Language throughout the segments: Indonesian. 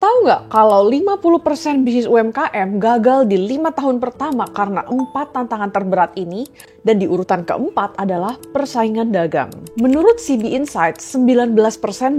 Tahu nggak kalau 50% bisnis UMKM gagal di 5 tahun pertama karena 4 tantangan terberat ini, dan di urutan keempat adalah persaingan dagang. Menurut CB Insights, 19%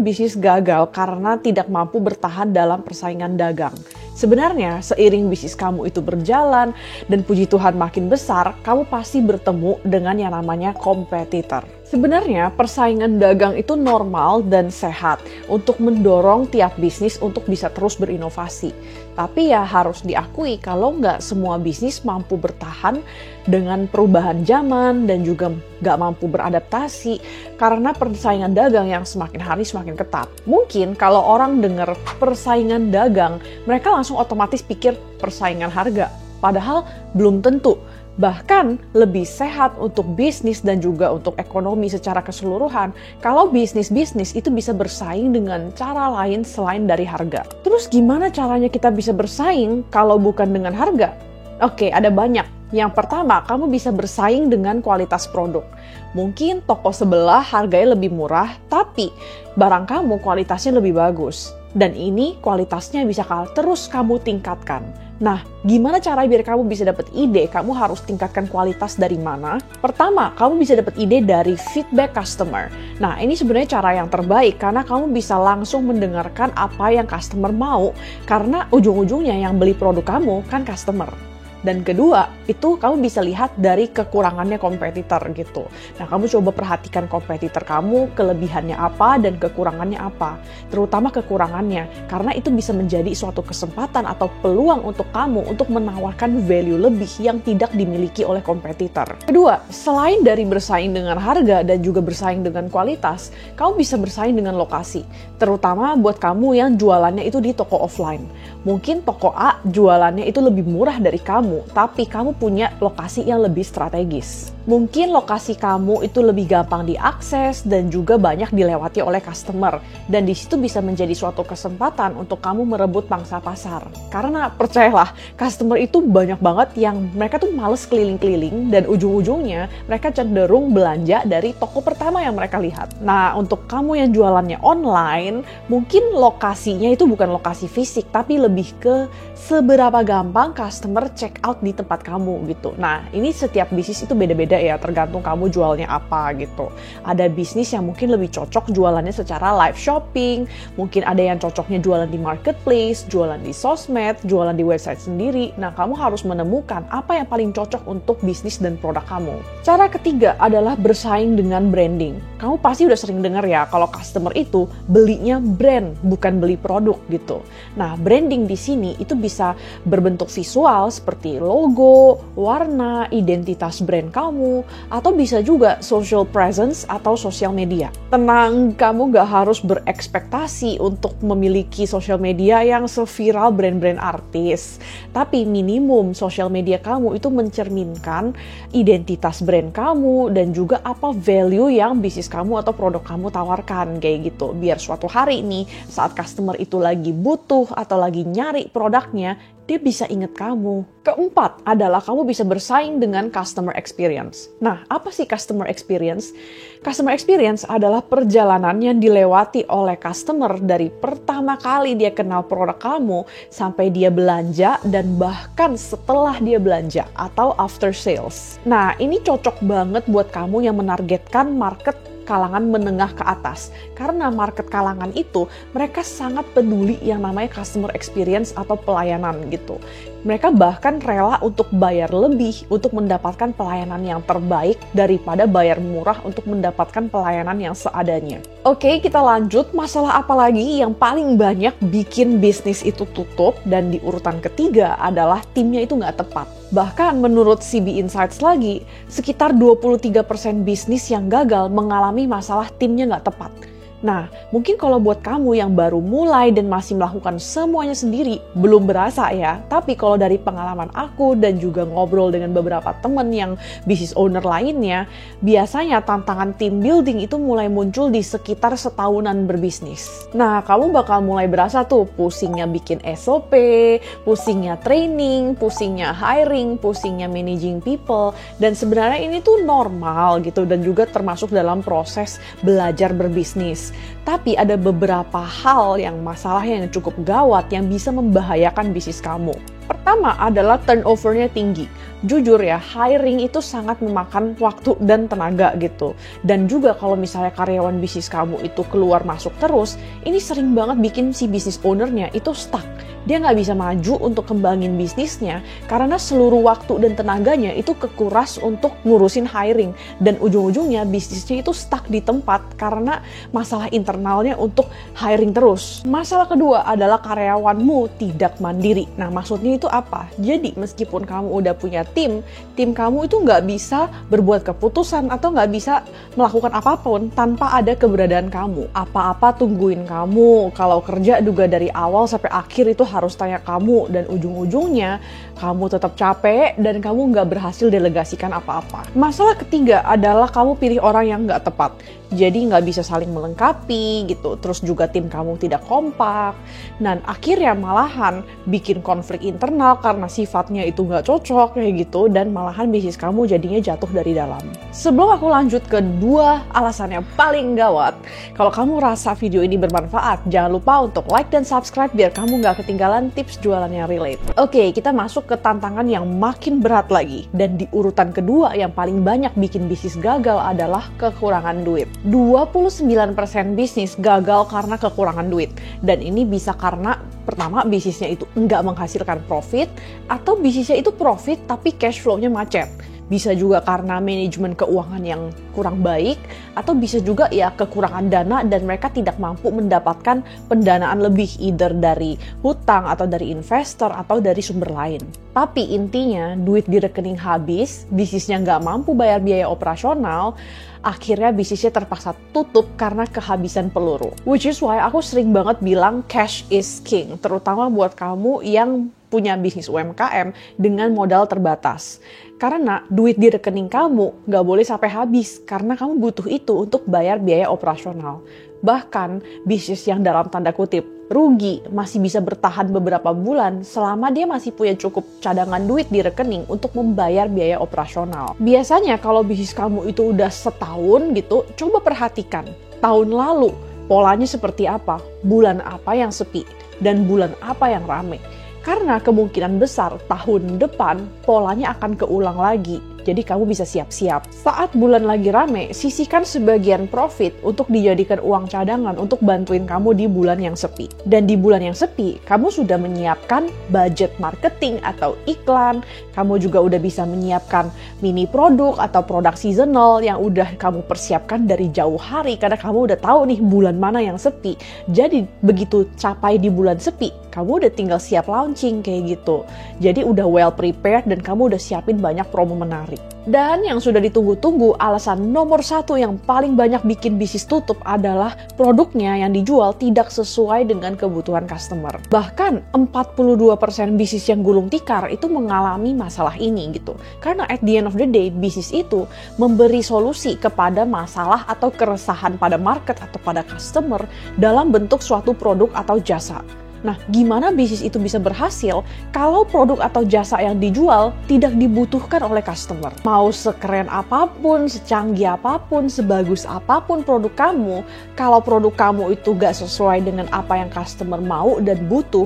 bisnis gagal karena tidak mampu bertahan dalam persaingan dagang. Sebenarnya, seiring bisnis kamu itu berjalan dan puji Tuhan makin besar, kamu pasti bertemu dengan yang namanya kompetitor. Sebenarnya persaingan dagang itu normal dan sehat untuk mendorong tiap bisnis untuk bisa terus berinovasi. Tapi ya harus diakui kalau nggak semua bisnis mampu bertahan dengan perubahan zaman dan juga nggak mampu beradaptasi karena persaingan dagang yang semakin hari semakin ketat. Mungkin kalau orang dengar persaingan dagang, mereka langsung otomatis pikir persaingan harga. Padahal belum tentu. Bahkan lebih sehat untuk bisnis dan juga untuk ekonomi secara keseluruhan kalau bisnis-bisnis itu bisa bersaing dengan cara lain selain dari harga. Terus gimana caranya kita bisa bersaing kalau bukan dengan harga? Oke, ada banyak. Yang pertama, kamu bisa bersaing dengan kualitas produk. Mungkin toko sebelah harganya lebih murah, tapi barang kamu kualitasnya lebih bagus. Dan ini kualitasnya bisa terus kamu tingkatkan. Nah, gimana cara biar kamu bisa dapat ide kamu harus tingkatkan kualitas dari mana? Pertama, kamu bisa dapat ide dari feedback customer. Nah, ini sebenarnya cara yang terbaik karena kamu bisa langsung mendengarkan apa yang customer mau karena ujung-ujungnya yang beli produk kamu kan customer. Dan kedua, itu kamu bisa lihat dari kekurangannya kompetitor gitu. Nah, kamu coba perhatikan kompetitor kamu, kelebihannya apa dan kekurangannya apa. Terutama kekurangannya, karena itu bisa menjadi suatu kesempatan atau peluang untuk kamu untuk menawarkan value lebih yang tidak dimiliki oleh kompetitor. Kedua, selain dari bersaing dengan harga dan juga bersaing dengan kualitas, kamu bisa bersaing dengan lokasi. Terutama buat kamu yang jualannya itu di toko offline. Mungkin toko A jualannya itu lebih murah dari kamu, tapi kamu punya lokasi yang lebih strategis. Mungkin lokasi kamu itu lebih gampang diakses dan juga banyak dilewati oleh customer. Dan di situ bisa menjadi suatu kesempatan untuk kamu merebut pangsa pasar. Karena percayalah, customer itu banyak banget yang mereka tuh males keliling-keliling dan ujung-ujungnya mereka cenderung belanja dari toko pertama yang mereka lihat. Nah, untuk kamu yang jualannya online, mungkin lokasinya itu bukan lokasi fisik, tapi lebih ke seberapa gampang customer check out di tempat kamu gitu. Nah, ini setiap bisnis itu beda-beda ya, tergantung kamu jualnya apa gitu. Ada bisnis yang mungkin lebih cocok jualannya secara live shopping, mungkin ada yang cocoknya jualan di marketplace, jualan di sosmed, jualan di website sendiri. Nah, kamu harus menemukan apa yang paling cocok untuk bisnis dan produk kamu. Cara ketiga adalah bersaing dengan branding. Kamu pasti udah sering dengar ya kalau customer itu belinya brand, bukan beli produk gitu. Nah, branding di sini itu bisa berbentuk visual seperti logo, warna, identitas brand kamu, atau bisa juga social presence atau sosial media. Tenang, kamu gak harus berekspektasi untuk memiliki sosial media yang seviral brand-brand artis. Tapi minimum sosial media kamu itu mencerminkan identitas brand kamu dan juga apa value yang bisnis kamu atau produk kamu tawarkan kayak gitu. Biar suatu hari nih saat customer itu lagi butuh atau lagi nyari produknya, dia bisa ingat kamu. Keempat adalah kamu bisa bersaing dengan customer experience. Nah, apa sih customer experience? Customer experience adalah perjalanan yang dilewati oleh customer dari pertama kali dia kenal produk kamu sampai dia belanja dan bahkan setelah dia belanja atau after sales. Nah, ini cocok banget buat kamu yang menargetkan market kalangan menengah ke atas. Karena market kalangan itu, mereka sangat peduli yang namanya customer experience atau pelayanan gitu. Mereka bahkan rela untuk bayar lebih untuk mendapatkan pelayanan yang terbaik daripada bayar murah untuk mendapatkan pelayanan yang seadanya. Oke, kita lanjut. Masalah apa lagi yang paling banyak bikin bisnis itu tutup? Dan di urutan ketiga adalah timnya itu nggak tepat. Bahkan menurut CB Insights lagi, sekitar 23% bisnis yang gagal mengalami masalah timnya nggak tepat. Nah, mungkin kalau buat kamu yang baru mulai dan masih melakukan semuanya sendiri, belum berasa ya. Tapi kalau dari pengalaman aku dan juga ngobrol dengan beberapa temen yang business owner lainnya, biasanya tantangan team building itu mulai muncul di sekitar setahunan berbisnis. Nah, kamu bakal mulai berasa tuh pusingnya bikin SOP, pusingnya training, pusingnya hiring, pusingnya managing people. Dan sebenarnya ini tuh normal gitu dan juga termasuk dalam proses belajar berbisnis. bisnis. Tapi ada beberapa hal yang masalahnya yang cukup gawat yang bisa membahayakan bisnis kamu. Pertama adalah turnover-nya tinggi. Jujur ya, hiring itu sangat memakan waktu dan tenaga gitu. Dan juga kalau misalnya karyawan bisnis kamu itu keluar masuk terus, ini sering banget bikin si bisnis owner-nya itu stuck. Dia nggak bisa maju untuk kembangin bisnisnya karena seluruh waktu dan tenaganya itu kekuras untuk ngurusin hiring. Dan ujung-ujungnya bisnisnya itu stuck di tempat karena masalah internalnya untuk hiring terus. Masalah kedua adalah karyawanmu tidak mandiri. Nah, maksudnya itu apa? Jadi meskipun kamu udah punya tim kamu itu nggak bisa berbuat keputusan atau nggak bisa melakukan apapun tanpa ada keberadaan kamu. Apa-apa tungguin kamu. Kalau kerja juga dari awal sampai akhir itu harus tanya kamu, dan ujung-ujungnya kamu tetap capek dan kamu nggak berhasil delegasikan apa-apa. Masalah ketiga adalah kamu pilih orang yang nggak tepat. Jadi nggak bisa saling melengkapi gitu. Terus juga tim kamu tidak kompak. Dan akhirnya malahan bikin konflik internal karena sifatnya itu nggak cocok kayak gitu. Dan malahan bisnis kamu jadinya jatuh dari dalam. Sebelum aku lanjut ke dua alasan yang paling gawat, kalau kamu rasa video ini bermanfaat, jangan lupa untuk like dan subscribe biar kamu nggak ketinggalan tips jualan yang relate. Oke, kita masuk ke tantangan yang makin berat lagi. Dan di urutan kedua yang paling banyak bikin bisnis gagal adalah kekurangan duit. 29% bisnis gagal karena kekurangan duit. Dan ini bisa karena pertama bisnisnya itu nggak menghasilkan profit, atau bisnisnya itu profit tapi cash flow-nya macet. Bisa juga karena manajemen keuangan yang kurang baik, atau bisa juga ya kekurangan dana dan mereka tidak mampu mendapatkan pendanaan lebih, either dari hutang atau dari investor atau dari sumber lain. Tapi intinya duit di rekening habis, bisnisnya nggak mampu bayar biaya operasional, akhirnya bisnisnya terpaksa tutup karena kehabisan peluru. Which is why aku sering banget bilang cash is king, terutama buat kamu yang punya bisnis UMKM dengan modal terbatas. Karena duit di rekening kamu nggak boleh sampai habis, karena kamu butuh itu untuk bayar biaya operasional. Bahkan bisnis yang dalam tanda kutip rugi masih bisa bertahan beberapa bulan selama dia masih punya cukup cadangan duit di rekening untuk membayar biaya operasional. Biasanya kalau bisnis kamu itu udah setahun gitu, coba perhatikan tahun lalu polanya seperti apa, bulan apa yang sepi, dan bulan apa yang rame. Karena kemungkinan besar tahun depan polanya akan keulang lagi. Jadi kamu bisa siap-siap. Saat bulan lagi rame, sisihkan sebagian profit untuk dijadikan uang cadangan untuk bantuin kamu di bulan yang sepi. Dan di bulan yang sepi, kamu sudah menyiapkan budget marketing atau iklan. Kamu juga udah bisa menyiapkan mini produk atau produk seasonal yang udah kamu persiapkan dari jauh hari. Karena kamu udah tahu nih bulan mana yang sepi. Jadi begitu capai di bulan sepi, kamu udah tinggal siap launching kayak gitu. Jadi udah well prepared dan kamu udah siapin banyak promo menarik. Dan yang sudah ditunggu-tunggu, alasan nomor satu yang paling banyak bikin bisnis tutup adalah produknya yang dijual tidak sesuai dengan kebutuhan customer. Bahkan 42% bisnis yang gulung tikar itu mengalami masalah ini gitu. Karena at the end of the day, bisnis itu memberi solusi kepada masalah atau keresahan pada market atau pada customer dalam bentuk suatu produk atau jasa. Nah, gimana bisnis itu bisa berhasil kalau produk atau jasa yang dijual tidak dibutuhkan oleh customer? Mau sekeren apapun, secanggih apapun, sebagus apapun produk kamu, kalau produk kamu itu gak sesuai dengan apa yang customer mau dan butuh,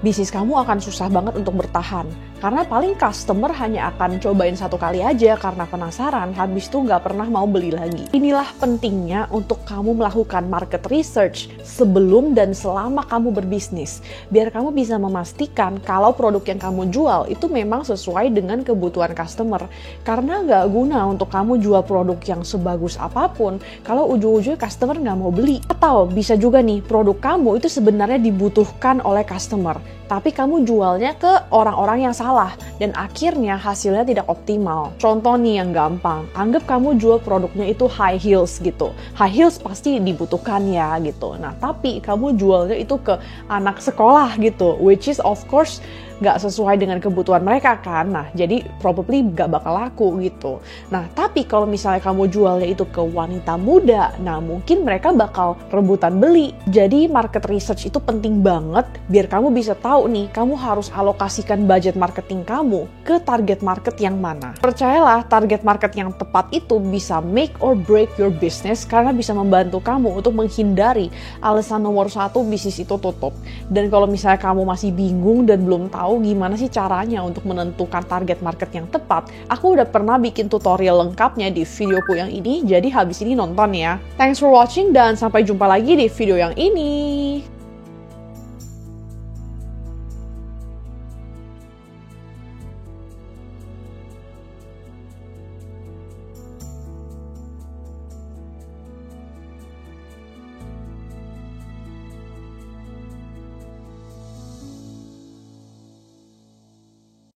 bisnis kamu akan susah banget untuk bertahan. Karena paling customer hanya akan cobain satu kali aja karena penasaran, habis itu nggak pernah mau beli lagi. Inilah pentingnya untuk kamu melakukan market research sebelum dan selama kamu berbisnis. Biar kamu bisa memastikan kalau produk yang kamu jual itu memang sesuai dengan kebutuhan customer. Karena nggak guna untuk kamu jual produk yang sebagus apapun kalau ujung-ujungnya customer nggak mau beli. Atau bisa juga nih, produk kamu itu sebenarnya dibutuhkan oleh customer, tapi kamu jualnya ke orang-orang yang salah dan akhirnya hasilnya tidak optimal. Contoh nih yang gampang, anggap kamu jual produknya itu high heels gitu. High heels pasti dibutuhkan ya gitu. Nah, tapi kamu jualnya itu ke anak sekolah gitu, which is of course nggak sesuai dengan kebutuhan mereka kan. Nah, jadi probably nggak bakal laku gitu. Nah, tapi kalau misalnya kamu jualnya itu ke wanita muda, nah mungkin mereka bakal rebutan beli. Jadi market research itu penting banget biar kamu bisa tahu tahu nih, kamu harus alokasikan budget marketing kamu ke target market yang mana. Percayalah, target market yang tepat itu bisa make or break your business karena bisa membantu kamu untuk menghindari alasan nomor 1 bisnis itu tutup. Dan kalau misalnya kamu masih bingung dan belum tahu gimana sih caranya untuk menentukan target market yang tepat, aku udah pernah bikin tutorial lengkapnya di videoku yang ini, jadi habis ini nonton ya. Thanks for watching dan sampai jumpa lagi di video yang ini.